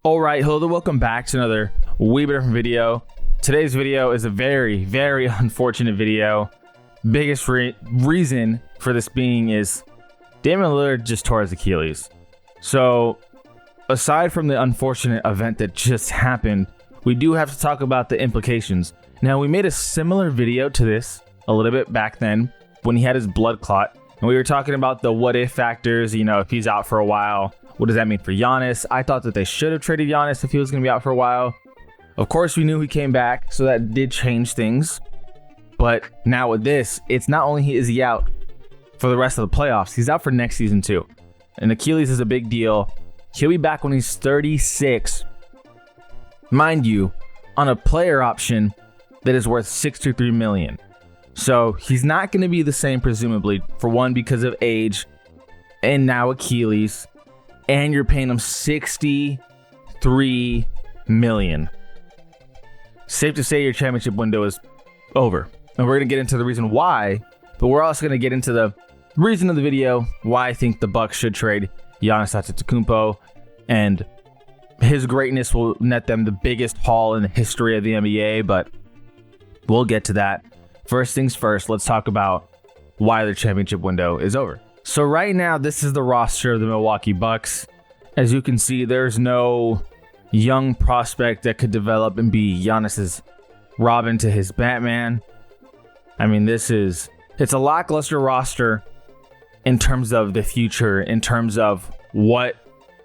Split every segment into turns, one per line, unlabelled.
All right, hello, welcome back to another wee bit different video. Today's video is a very, very unfortunate video. Biggest reason for this being is Damian Lillard just tore his Achilles. So aside from the unfortunate event that just happened, we do have to talk about the implications. Now, we made a similar video to this a little bit back then when he had his blood clot, and we were talking about the what if factors, if he's out for a while. What does that mean for Giannis? I thought that they should have traded Giannis if he was going to be out for a while. Of course, we knew he came back, so that did change things. But now with this, it's not only is he out for the rest of the playoffs, he's out for next season too. And Achilles is a big deal. He'll be back when he's 36. Mind you, on a player option that is worth $63 million. So he's not going to be the same, presumably, for one, because of age, and now Achilles. And you're paying him $63 million. Safe to say your championship window is over. And we're going to get into the reason why, but we're also going to get into the reason of the video why I think the Bucks should trade Giannis Antetokounmpo, and his greatness will net them the biggest haul in the history of the NBA, but we'll get to that. First things first, let's talk about why the championship window is over. So right now, this is the roster of the Milwaukee Bucks. As you can see, there's no young prospect that could develop and be Giannis's Robin to his Batman. I mean, it's a lackluster roster in terms of the future, in terms of what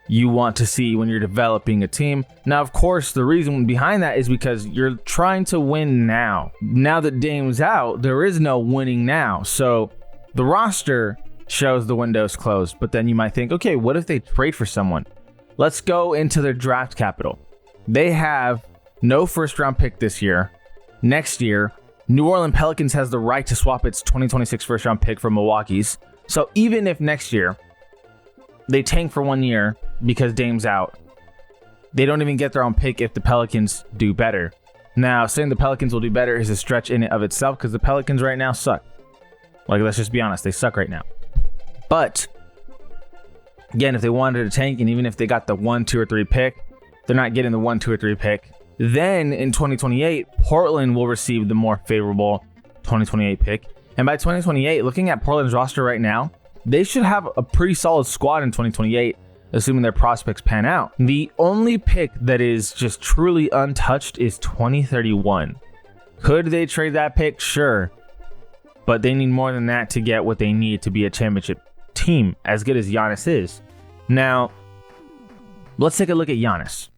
you want to see when you're developing a team. Now, of course, the reason behind that is because you're trying to win now. Now that Dame's out, there is no winning now. So the roster shows the window's closed, but then you might think, okay, what if they trade for someone? Let's go into their draft capital. They have no first round pick this year. Next year, New Orleans Pelicans has the right to swap its 2026 first round pick from Milwaukee's. So even if next year they tank for 1 year because Dame's out, they don't even get their own pick if the Pelicans do better. Now, saying the Pelicans will do better is a stretch in and of itself, because the Pelicans right now suck. Like, let's just be honest, they suck right now. But again, if they wanted to tank, and even if they got the 1, 2, or 3 pick, they're not getting the 1, 2, or 3 pick. Then in 2028, Portland will receive the more favorable 2028 pick. And by 2028, looking at Portland's roster right now, they should have a pretty solid squad in 2028, assuming their prospects pan out. The only pick that is just truly untouched is 2031. Could they trade that pick? Sure. But they need more than that to get what they need to be a championship team, as good as Giannis is. Now, let's take a look at Giannis.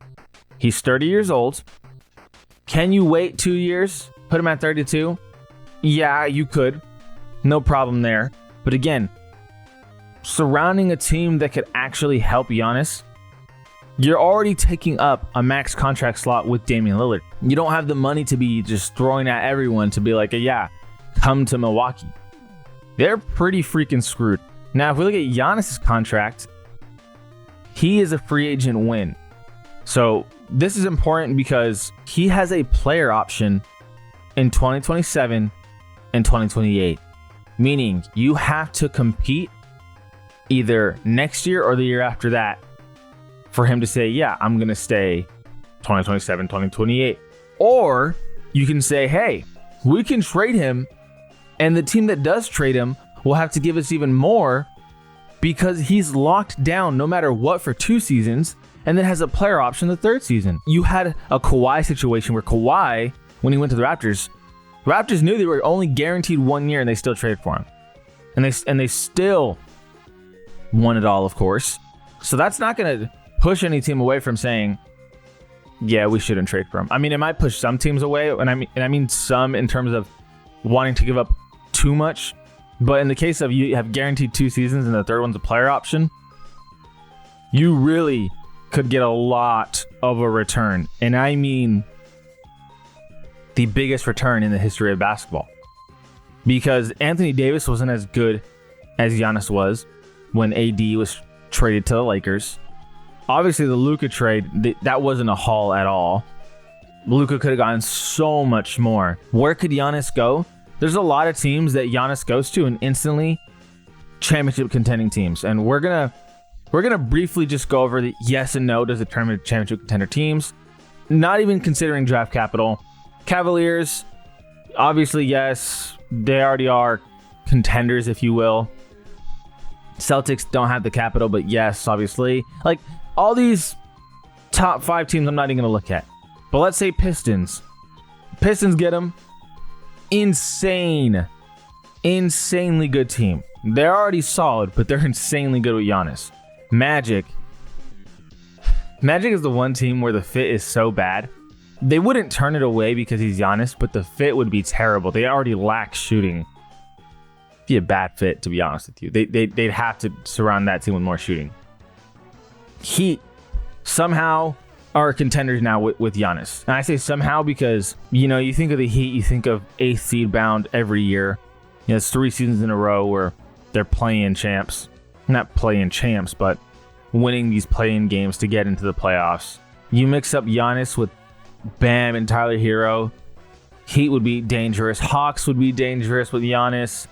He's 30 years old. Can you wait 2 years? Put him at 32? Yeah, you could. No problem there. But again, surrounding a team that could actually help Giannis, you're already taking up a max contract slot with Damian Lillard. You don't have the money to be just throwing at everyone to be like, yeah, come to Milwaukee. They're pretty freaking screwed. Now, if we look at Giannis's contract, he is a free agent win. So this is important because he has a player option in 2027 and 2028, meaning you have to compete either next year or the year after that for him to say, yeah, I'm going to stay 2027, 2028. Or you can say, hey, we can trade him, and the team that does trade him will have to give us even more because he's locked down no matter what for 2 seasons, and then has a player option the 3rd season. You had a Kawhi situation where Kawhi, when he went to the Raptors knew they were only guaranteed 1 year, and they still traded for him. And they still won it all, of course. So that's not going to push any team away from saying, yeah, we shouldn't trade for him. I mean, it might push some teams away, and I mean some in terms of wanting to give up too much. But in the case of you have guaranteed 2 seasons and the 3rd one's a player option, you really could get a lot of a return. And I mean the biggest return in the history of basketball. Because Anthony Davis wasn't as good as Giannis was when AD was traded to the Lakers. Obviously, the Luka trade, that wasn't a haul at all. Luka could have gotten so much more. Where could Giannis go? There's a lot of teams that Giannis goes to and instantly championship contending teams. And we're going to We're going to briefly just go over the yes and no. Does it determine championship contender teams? Not even considering draft capital. Cavaliers, obviously, yes. They already are contenders, if you will. Celtics don't have the capital, but yes, obviously. Like, all these top 5 teams I'm not even going to look at. But let's say Pistons. Pistons get them. Insanely good team. They're already solid, but they're insanely good with Giannis. Magic is the one team where the fit is so bad. They wouldn't turn it away because he's Giannis, but the fit would be terrible. They already lack shooting. It'd be a bad fit, to be honest with you. They'd have to surround that team with more shooting. Heat somehow are contenders now with Giannis. And I say somehow because, you think of the Heat, you think of 8th seed bound every year. It's 3 seasons in a row where they're playing champs. Not playing champs, but winning these play-in games to get into the playoffs. You mix up Giannis with Bam and Tyler Hero. Heat would be dangerous. Hawks would be dangerous with Giannis.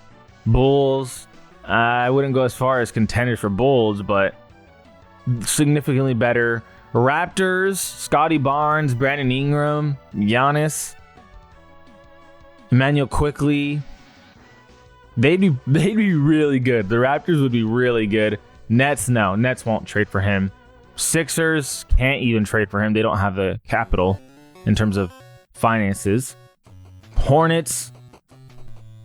Bulls, I wouldn't go as far as contenders for Bulls, but significantly better. Raptors, Scotty Barnes, Brandon Ingram, Giannis, Emmanuel Quickley. They'd be really good. The Raptors would be really good. Nets, no. Nets won't trade for him. Sixers can't even trade for him. They don't have the capital in terms of finances. Hornets,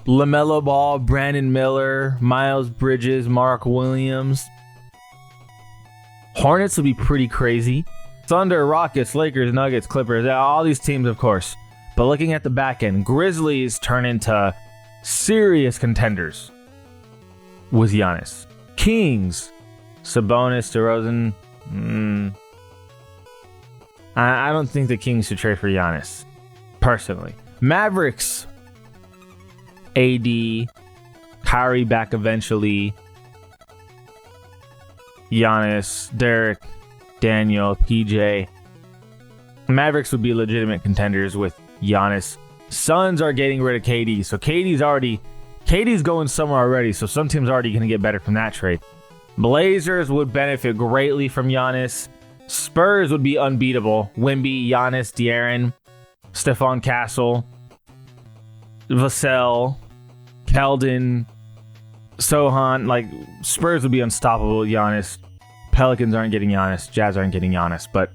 LaMelo Ball, Brandon Miller, Miles Bridges, Mark Williams. Hornets would be pretty crazy. Thunder, Rockets, Lakers, Nuggets, Clippers, all these teams, of course. But looking at the back end, Grizzlies turn into serious contenders with Giannis. Kings, Sabonis, DeRozan. I don't think the Kings should trade for Giannis, personally. Mavericks, AD, Kyrie back eventually. Giannis, Derek, Daniel, PJ. Mavericks would be legitimate contenders with Giannis. Suns are getting rid of KD, so KD's going somewhere already, so some teams are already going to get better from that trade. Blazers would benefit greatly from Giannis. Spurs would be unbeatable. Wemby, Giannis, De'Aaron, Stephon Castle, Vassell, Keldon, Sohan. Like, Spurs would be unstoppable with Giannis. Pelicans aren't getting Giannis. Jazz aren't getting Giannis. But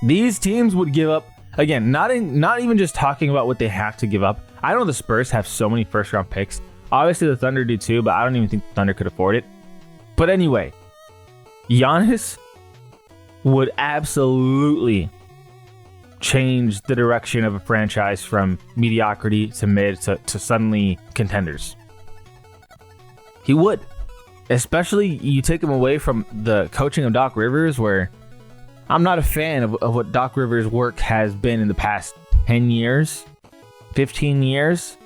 these teams would give up. Again, not even just talking about what they have to give up. I know the Spurs have so many first-round picks. Obviously, the Thunder do too, but I don't even think the Thunder could afford it. But anyway, Giannis would absolutely change the direction of a franchise from mediocrity to mid to suddenly contenders. He would. Especially, you take him away from the coaching of Doc Rivers, where I'm not a fan of what Doc Rivers' work has been in the past 10 years, 15 years.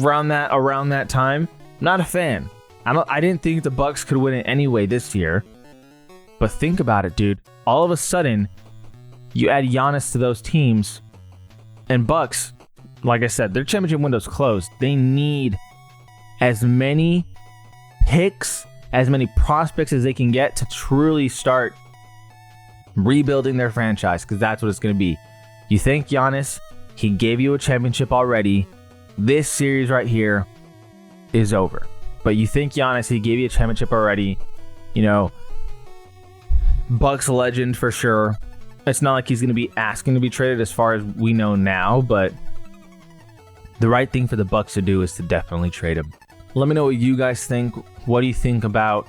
Around that time, not a fan. I didn't think the Bucks could win it anyway this year. But think about it, dude. All of a sudden, you add Giannis to those teams, and Bucks, like I said, their championship window's closed. They need as many picks, as many prospects as they can get to truly start rebuilding their franchise, because that's what it's going to be. You think Giannis, he gave you a championship already. This series right here is over. But you think Giannis, he gave you a championship already. Bucks legend for sure. It's not like he's going to be asking to be traded as far as we know now, but the right thing for the Bucks to do is to definitely trade him. Let me know what you guys think. What do you think about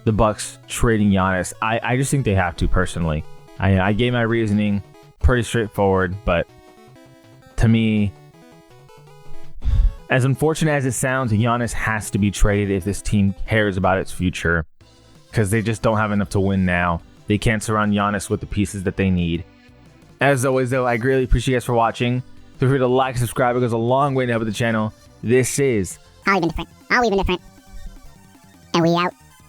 the Bucks trading Giannis? I just think they have to, personally. I gave my reasoning. Pretty straightforward, but to me, as unfortunate as it sounds, Giannis has to be traded if this team cares about its future, because they just don't have enough to win now. They can't surround Giannis with the pieces that they need. As always, though, I greatly appreciate you guys for watching. Feel free to like, subscribe. It goes a long way to help the channel. This is
I'll even different. And we out.